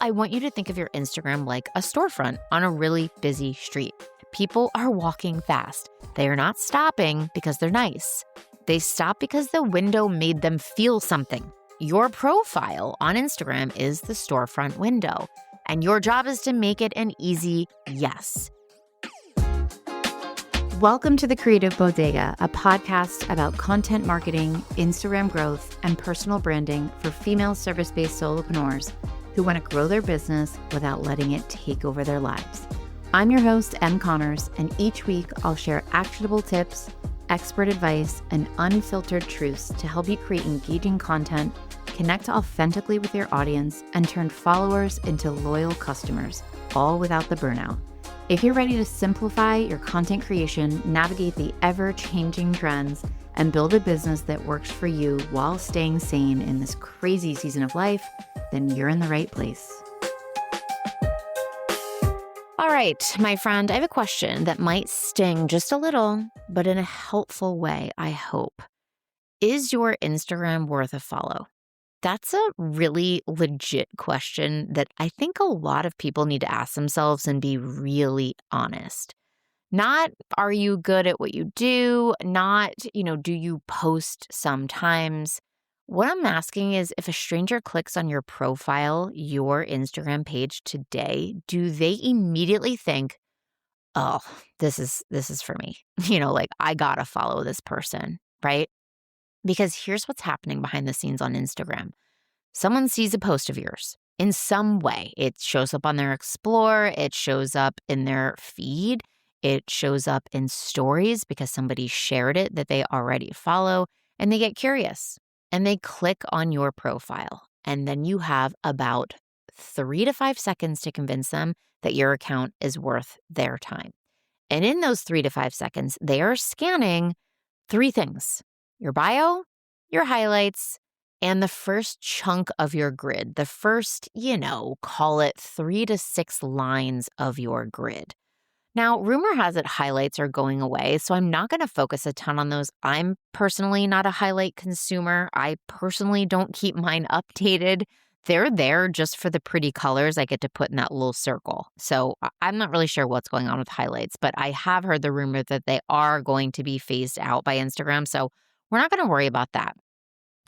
I want you to think of your Instagram like a storefront on a really busy street. People are walking fast. They are not stopping because they're nice. They stop because the window made them feel something. Your profile on Instagram is the storefront window, and your job is to make it an easy yes. Welcome to The Creative Bodega, a podcast about content marketing, Instagram growth, and personal branding for female service-based solopreneurs who want to grow their business without letting it take over their lives. I'm your host, Em Connors, and each week I'll share actionable tips, expert advice, and unfiltered truths to help you create engaging content, connect authentically with your audience, and turn followers into loyal customers, all without the burnout. If you're ready to simplify your content creation, navigate the ever-changing trends, and build a business that works for you while staying sane in this crazy season of life, then you're in the right place. All right, my friend, I have a question that might sting just a little, but in a helpful way, I hope. Is your Instagram worth a follow? That's a really legit question that I think a lot of people need to ask themselves and be really honest. Not, are you good at what you do? Not, do you post sometimes? What I'm asking is, if a stranger clicks on your profile, your Instagram page today, do they immediately think, oh, this is for me? I gotta follow this person, right? Because here's what's happening behind the scenes on Instagram. Someone sees a post of yours in some way. It shows up on their Explore. It shows up in their feed. It shows up in stories because somebody shared it that they already follow, and they get curious and they click on your profile. And then you have about 3 to 5 seconds to convince them that your account is worth their time. And in those 3 to 5 seconds, they are scanning 3 things: your bio, your highlights, and the first chunk of your grid, the first, call it 3 to 6 lines of your grid. Now, rumor has it highlights are going away, so I'm not going to focus a ton on those. I'm personally not a highlight consumer. I personally don't keep mine updated. They're there just for the pretty colors I get to put in that little circle. So I'm not really sure what's going on with highlights, but I have heard the rumor that they are going to be phased out by Instagram, so we're not going to worry about that.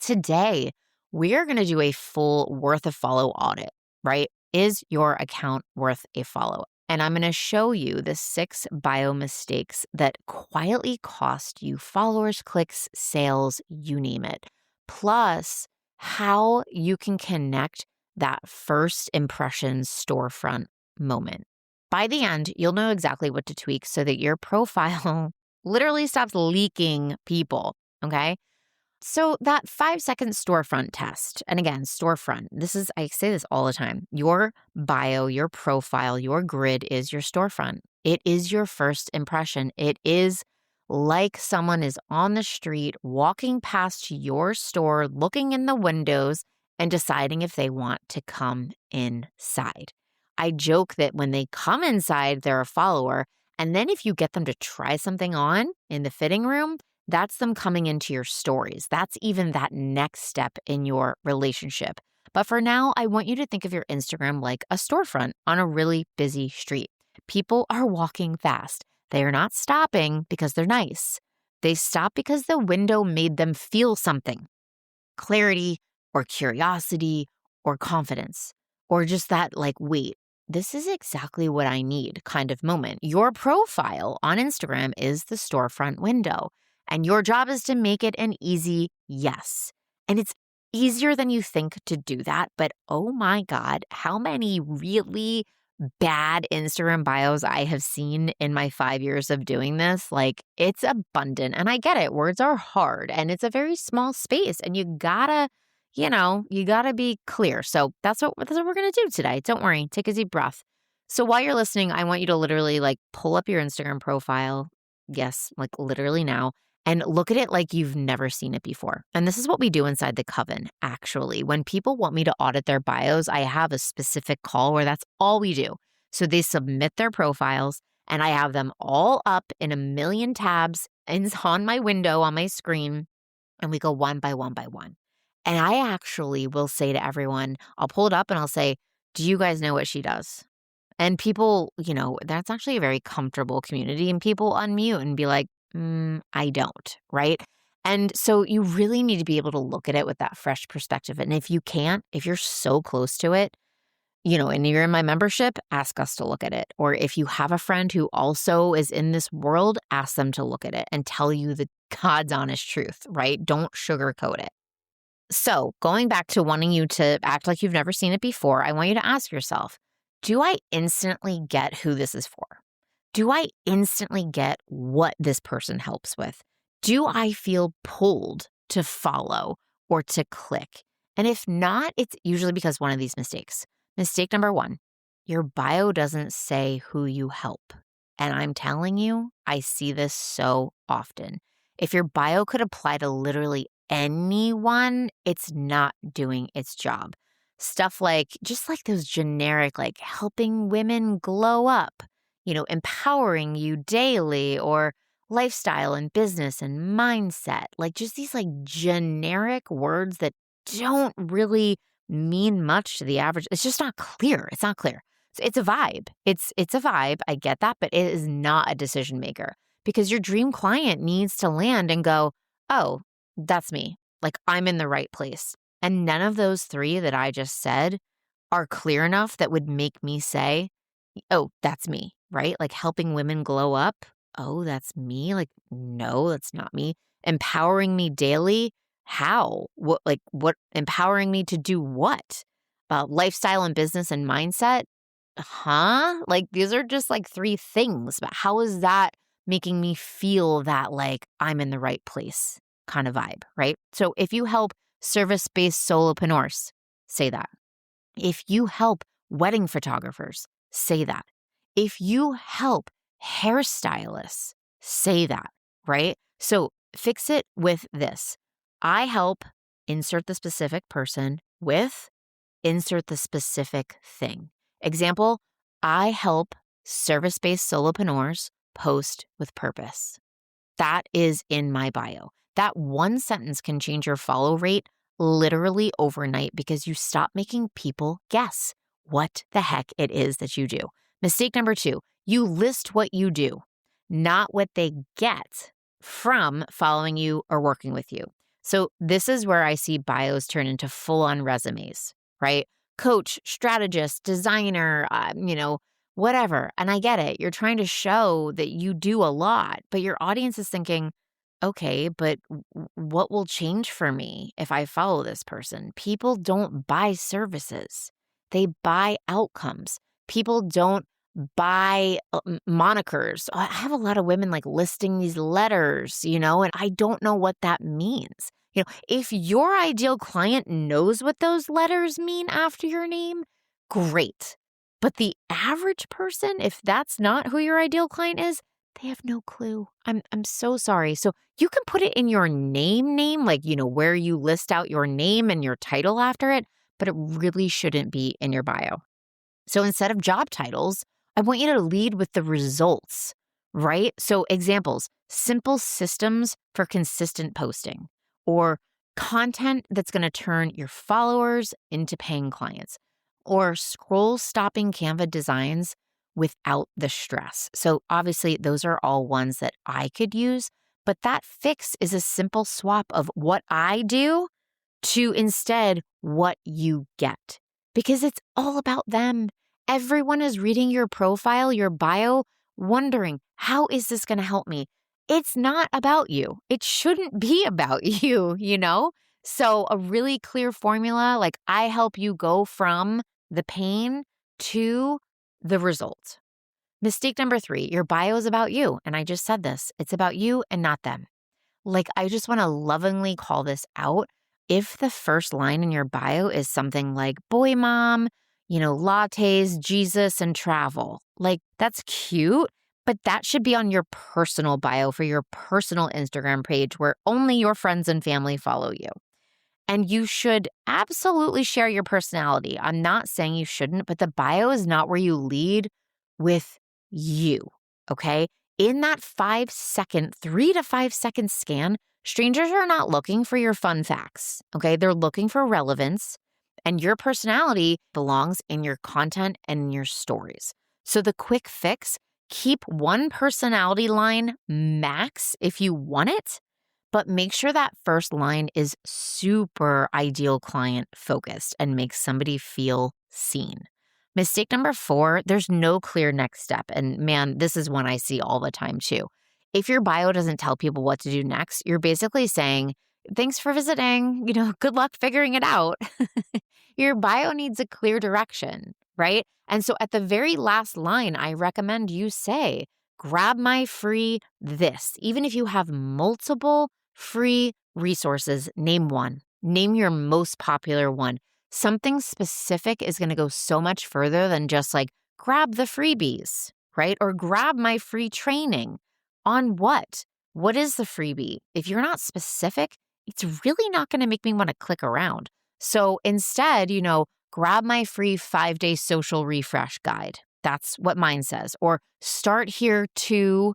Today, we're going to do a full worth a follow audit, right? Is your account worth a follow? And I'm going to show you the 6 bio mistakes that quietly cost you followers, clicks, sales, you name it. Plus, how you can connect that first impression storefront moment. By the end, you'll know exactly what to tweak so that your profile literally stops leaking people, okay? So that 5-second storefront test, and again, storefront, I say this all the time. Your bio, your profile, your grid is your storefront. It is your first impression. It is like someone is on the street, walking past your store, looking in the windows and deciding if they want to come inside. I joke that when they come inside, they're a follower. And then if you get them to try something on in the fitting room, that's them coming into your stories. That's even that next step in your relationship. But for now, I want you to think of your Instagram like a storefront on a really busy street. People are walking fast. They are not stopping because they're nice. They stop because the window made them feel something: clarity or curiosity or confidence, or just that wait, this is exactly what I need kind of moment. Your profile on Instagram is the storefront window. And your job is to make it an easy yes. And it's easier than you think to do that. But oh my God, how many really bad Instagram bios I have seen in my 5 years of doing this. It's abundant. And I get it. Words are hard and it's a very small space. And you gotta be clear. So that's what we're going to do today. Don't worry. Take a deep breath. So while you're listening, I want you to literally pull up your Instagram profile. Yes, literally now. And look at it like you've never seen it before. And this is what we do inside the Coven, actually. When people want me to audit their bios, I have a specific call where that's all we do. So they submit their profiles, and I have them all up in a million tabs and on my window, on my screen, and we go one by one by one. And I actually will say to everyone, I'll pull it up and I'll say, Do you guys know what she does? And people, that's actually a very comfortable community, and people unmute and be like, I don't, right? And so you really need to be able to look at it with that fresh perspective. And if you can't, if you're so close to it, and you're in my membership, ask us to look at it. Or if you have a friend who also is in this world, ask them to look at it and tell you the God's honest truth, right? Don't sugarcoat it. So going back to wanting you to act like you've never seen it before, I want you to ask yourself, do I instantly get who this is for? Do I instantly get what this person helps with? Do I feel pulled to follow or to click? And if not, it's usually because one of these mistakes. Mistake number 1, your bio doesn't say who you help. And I'm telling you, I see this so often. If your bio could apply to literally anyone, it's not doing its job. Stuff like, just like those generic, like helping women glow up, empowering you daily, or lifestyle and business and mindset, like just these like generic words that don't really mean much to the average. It's just not clear. It's not clear. So it's a vibe. It's a vibe. I get that, but it is not a decision maker, because your dream client needs to land and go, oh, that's me. Like, I'm in the right place. And none of those 3 that I just said are clear enough that would make me say, oh, that's me, right? Like helping women glow up. Oh, that's me. Like, no, that's not me. Empowering me daily. How? What empowering me to do what? Lifestyle and business and mindset. Huh? Like, these are just like 3 things, but how is that making me feel that like I'm in the right place kind of vibe, right? So if you help service-based solopreneurs, say that. If you help wedding photographers, say that. If you help hairstylists, say that, right? So fix it with this. I help insert the specific person with insert the specific thing. Example, I help service-based solopreneurs post with purpose. That is in my bio. That one sentence can change your follow rate literally overnight, because you stop making people guess what the heck it is that you do. Mistake number 2, you list what you do, not what they get from following you or working with you. So this is where I see bios turn into full-on resumes, right? Coach, strategist, designer, whatever. And I get it. You're trying to show that you do a lot, but your audience is thinking, okay, but what will change for me if I follow this person? People don't buy services. They buy outcomes. People don't buy monikers. I have a lot of women like listing these letters, and I don't know what that means. If your ideal client knows what those letters mean after your name, great. But the average person, if that's not who your ideal client is, they have no clue. I'm so sorry. So you can put it in your name, like, where you list out your name and your title after it, but it really shouldn't be in your bio. So instead of job titles, I want you to lead with the results, right? So examples, simple systems for consistent posting, or content that's going to turn your followers into paying clients, or scroll stopping Canva designs without the stress. So obviously those are all ones that I could use, but that fix is a simple swap of what I do to instead what you get, because it's all about them. Everyone is reading your profile, your bio, wondering, how is this going to help me? It's not about you. It shouldn't be about you. So a really clear formula, like I help you go from the pain to the result. Mistake number 3, your bio is about you. And I just said this, it's about you and not them. Like, I just want to lovingly call this out. If the first line in your bio is something like boy mom, lattes, Jesus, and travel, like that's cute, but that should be on your personal bio for your personal Instagram page where only your friends and family follow you. And you should absolutely share your personality. I'm not saying you shouldn't, but the bio is not where you lead with you, okay? In that 3 to 5 second scan, strangers are not looking for your fun facts, okay? They're looking for relevance. And your personality belongs in your content and in your stories. So the quick fix, keep one personality line max if you want it, but make sure that first line is super ideal client focused and makes somebody feel seen. Mistake number 4, there's no clear next step. And man, this is one I see all the time too. If your bio doesn't tell people what to do next, you're basically saying, thanks for visiting, good luck figuring it out. Your bio needs a clear direction, right? And so at the very last line, I recommend you say, grab my free this. Even if you have multiple free resources, name one. Name your most popular one. Something specific is going to go so much further than just like, grab the freebies, right? Or grab my free training. On what? What is the freebie? If you're not specific, it's really not going to make me want to click around. So instead, grab my free 5-day social refresh guide. That's what mine says. Or start here to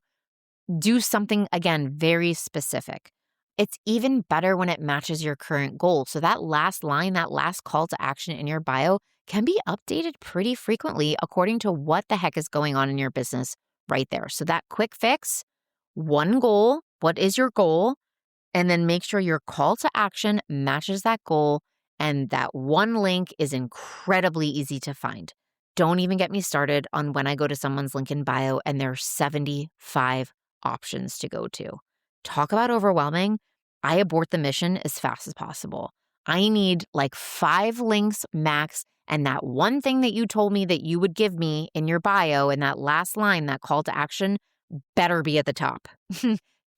do something, again, very specific. It's even better when it matches your current goal. So that last line, that last call to action in your bio can be updated pretty frequently according to what the heck is going on in your business right there. So that quick fix, one goal, what is your goal? And then make sure your call to action matches that goal. And that one link is incredibly easy to find. Don't even get me started on when I go to someone's link in bio and there are 75 options to go to. Talk about overwhelming. I abort the mission as fast as possible. I need like 5 links max. And that one thing that you told me that you would give me in your bio and that last line, that call to action, better be at the top.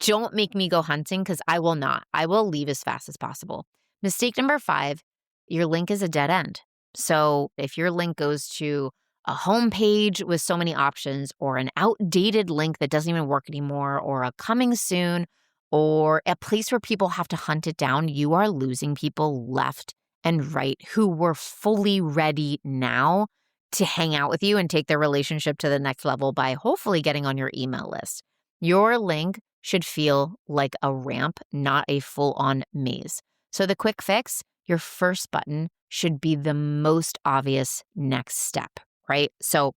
Don't make me go hunting because I will not. I will leave as fast as possible. Mistake number 5, your link is a dead end. So if your link goes to a homepage with so many options or an outdated link that doesn't even work anymore or a coming soon or a place where people have to hunt it down, you are losing people left and right who were fully ready now to hang out with you and take their relationship to the next level by hopefully getting on your email list. Your link should feel like a ramp, not a full-on maze. So the quick fix, your first button should be the most obvious next step, right? So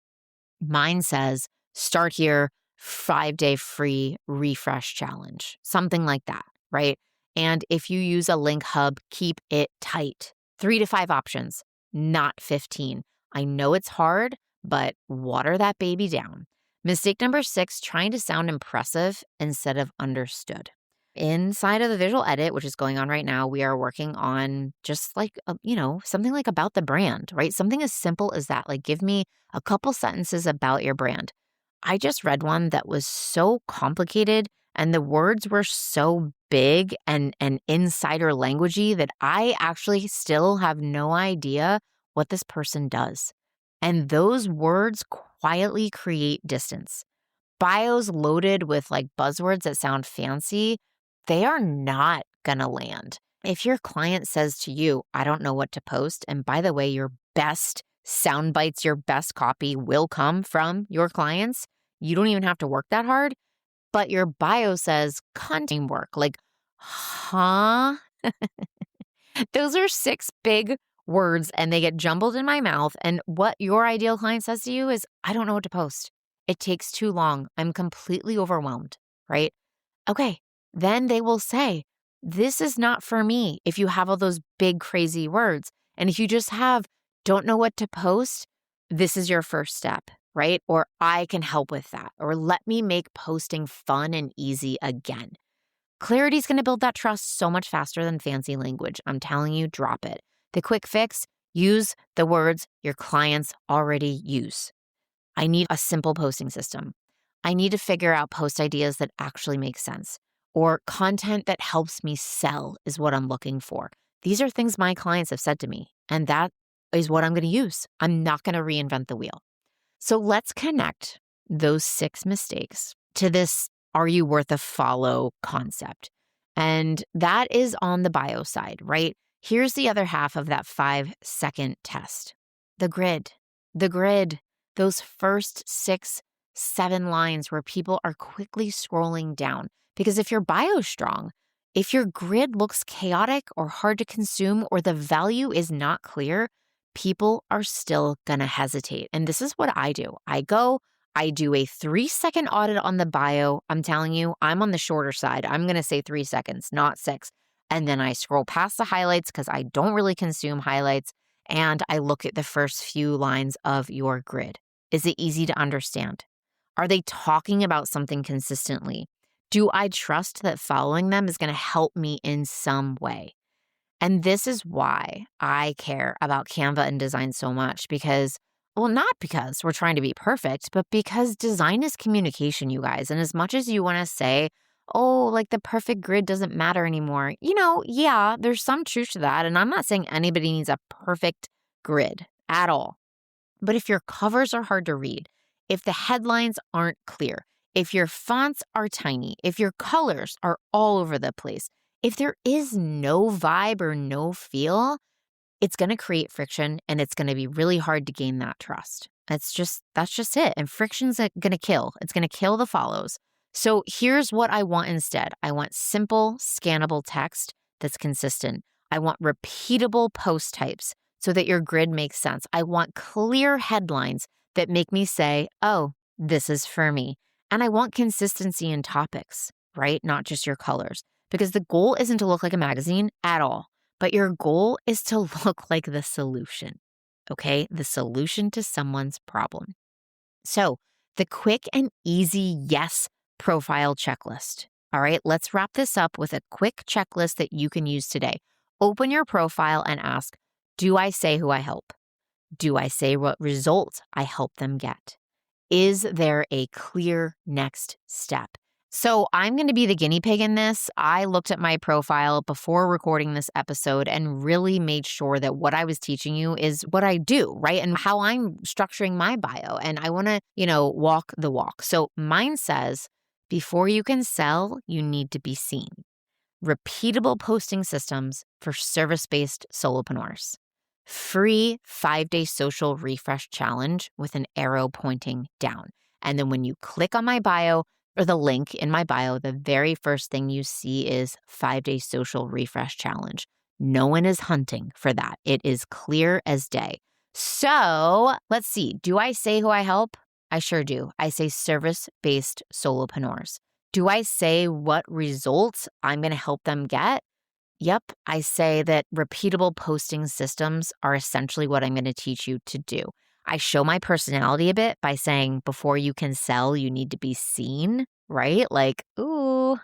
mine says, start here, 5-day free refresh challenge, something like that, right? And if you use a link hub, keep it tight. 3 to 5 options, not 15. I know it's hard, but water that baby down. Mistake number 6, trying to sound impressive instead of understood. Inside of the visual edit, which is going on right now, we are working on just like, something like about the brand, right? Something as simple as that, like give me a couple sentences about your brand. I just read one that was so complicated and the words were so big and insider languagey that I actually still have no idea what this person does. And those words quietly create distance. Bios loaded with like buzzwords that sound fancy, they are not gonna land. If your client says to you, I don't know what to post, and by the way, your best sound bites, your best copy will come from your clients, you don't even have to work that hard, but your bio says content work, like, huh? Those are 6 big words and they get jumbled in my mouth. And what your ideal client says to you is, I don't know what to post. It takes too long. I'm completely overwhelmed, right? Okay. Then they will say, this is not for me if you have all those big, crazy words. And if you just have, don't know what to post, this is your first step, right? Or I can help with that. Or let me make posting fun and easy again. Clarity is going to build that trust so much faster than fancy language. I'm telling you, drop it. The quick fix, use the words your clients already use. I need a simple posting system. I need to figure out post ideas that actually make sense. Or content that helps me sell is what I'm looking for. These are things my clients have said to me, and that is what I'm going to use. I'm not going to reinvent the wheel. So let's connect those 6 mistakes to this are you worth a follow concept. And that is on the bio side, right? Here's the other half of that 5-second test. The grid, those first 6, 7 lines where people are quickly scrolling down. Because if your bio is strong, If your grid looks chaotic or hard to consume or the value is not clear, people are still going to hesitate. And this is what I do. I do a 3-second audit on the bio. I'm telling you, I'm on the shorter side. I'm going to say 3 seconds, not 6. And then I scroll past the highlights because I don't really consume highlights. And I look at the first few lines of your grid. Is it easy to understand? Are they talking about something consistently? Do I trust that following them is going to help me in some way? And this is why I care about Canva and design so much because, well, not because we're trying to be perfect, but because design is communication, you guys. And as much as you want to say, oh, like the perfect grid doesn't matter anymore, yeah, there's some truth to that. And I'm not saying anybody needs a perfect grid at all. But if your covers are hard to read, if the headlines aren't clear, if your fonts are tiny, if your colors are all over the place, if there is no vibe or no feel, it's going to create friction and it's going to be really hard to gain that trust. That's just it. And friction's going to kill. It's going to kill the follows. So here's what I want instead. I want simple, scannable text that's consistent. I want repeatable post types so that your grid makes sense. I want clear headlines that make me say, oh, this is for me. And I want consistency in topics, right? Not just your colors. Because the goal isn't to look like a magazine at all, but your goal is to look like the solution, okay? The solution to someone's problem. So the quick and easy yes profile checklist. All right, let's wrap this up with a quick checklist that you can use today. Open your profile and ask, do I say who I help? Do I say what results I help them get? Is there a clear next step? So I'm going to be the guinea pig in this. I looked at my profile before recording this episode and really made sure that what I was teaching you is what I do, right? And how I'm structuring my bio. And I want to, walk the walk. So mine says, before you can sell, you need to be seen. Repeatable posting systems for service-based solopreneurs. Free 5-day social refresh challenge with an arrow pointing down. And then when you click on my bio or the link in my bio, the very first thing you see is 5-day social refresh challenge. No one is hunting for that. It is clear as day. So let's see. Do I say who I help? I sure do. I say service-based solopreneurs. Do I say what results I'm going to help them get? Yep, I say that repeatable posting systems are essentially what I'm going to teach you to do. I show my personality a bit by saying before you can sell, you need to be seen, right? Like, ooh,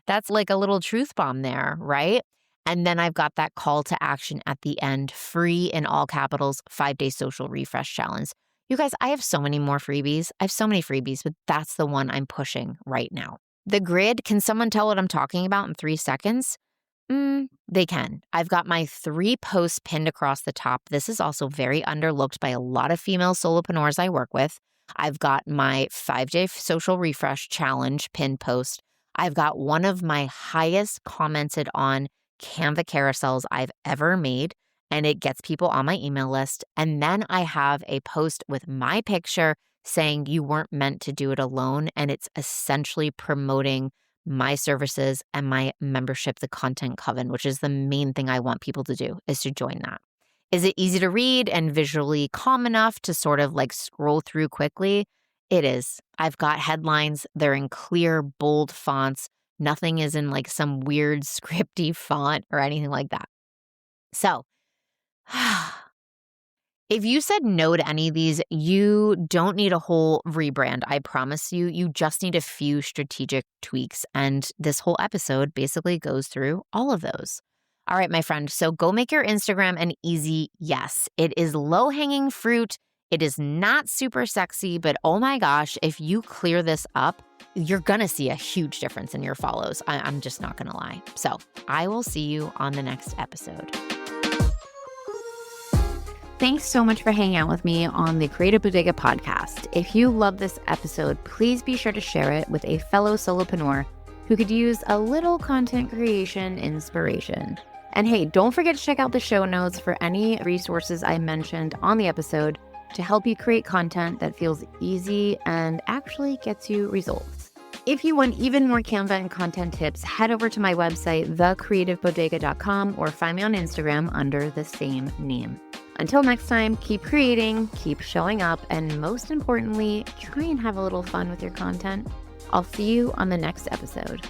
that's like a little truth bomb there, right? And then I've got that call to action at the end, free in all capitals, 5-day social refresh challenge. You guys, I have so many more freebies. I have so many freebies, but that's the one I'm pushing right now. The grid, can someone tell what I'm talking about in 3 seconds? They can. I've got my 3 posts pinned across the top. This is also very underlooked by a lot of female solopreneurs I work with. I've got my 5-day social refresh challenge pinned post. I've got one of my highest commented on Canva carousels I've ever made, and it gets people on my email list. And then I have a post with my picture saying you weren't meant to do it alone, and it's essentially promoting my services and my membership, the Content Coven, which is the main thing I want people to do, is to join that. Is it easy to read and visually calm enough to sort of like scroll through quickly? It is. I've got headlines. They're in clear, bold fonts. Nothing is in like some weird scripty font or anything like that. So, if you said no to any of these, you don't need a whole rebrand. I promise you, you just need a few strategic tweaks. And this whole episode basically goes through all of those. All right, my friend. So go make your Instagram an easy yes. It is low-hanging fruit. It is not super sexy, but oh my gosh, if you clear this up, you're going to see a huge difference in your follows. I'm just not going to lie. So I will see you on the next episode. Thanks so much for hanging out with me on the Creative Bodega podcast. If you love this episode, please be sure to share it with a fellow solopreneur who could use a little content creation inspiration. And hey, don't forget to check out the show notes for any resources I mentioned on the episode to help you create content that feels easy and actually gets you results. If you want even more Canva and content tips, head over to my website, thecreativebodega.com, or find me on Instagram under the same name. Until next time, keep creating, keep showing up, and most importantly, try and have a little fun with your content. I'll see you on the next episode.